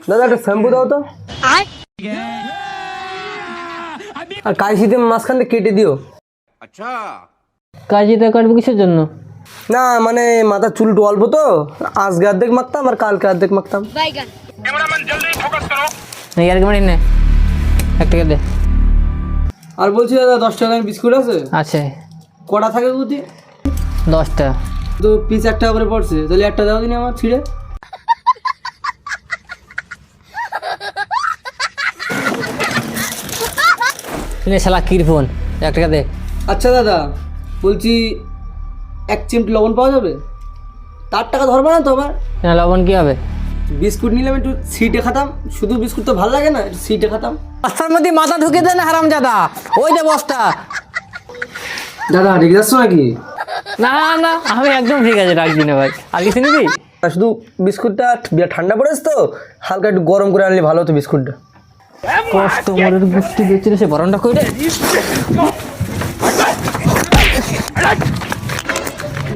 দাদা একটা শ্যাম্পু দাও তো, আর কাশি দিয়ে মাঝখান থেকে কেটে দিও। কাজিটা কাটবো কিসের জন্য? না মানে মাথার চুল একটু অল্প তো, আজকে অর্ধেক মাখতাম আর কালকে অর্ধেক মাখতাম। ইয়ার কি নে 1 টাকা দে। আর বলছি দাদা 10 টাকার বিস্কুট আছে? আছে কটা থাকে গুটি? 10টা। তো পিস 1 টাকা করে পড়ছে, তাহলে একটা দাও দিন আমার ছিঁড়ে। নে শালা কির ফোন, 1 টাকা দে। আচ্ছা দাদা বলছি 1 চিমটি লবণ পাওয়া যাবে? তার টাকা ধরবে না তো আবার? না লবণ কি হবে? বিস্কুট নিলাম একটু সিটে খাতাম, শুধু বিস্কুট তো ভালো লাগে না, একটু সিটে খাতাম। বস্তার মধ্যে মাথা ঢুকে দেন হারামজাদা, ওই যে বস্তা। দাদা রেগে যাচ্ছ নাকি? না না আমি একদম ঠিক আছে, রাখবি না ভাই। আর কিছু নিবি? শুধু বিস্কুটটা বিরাট ঠান্ডা পড়েছে তো, হালকা একটু গরম করে আনলে ভালো হতো বিস্কুটটা। কষ্ট মরের গুষ্টি বেঁচে সে বরণটা কইরে।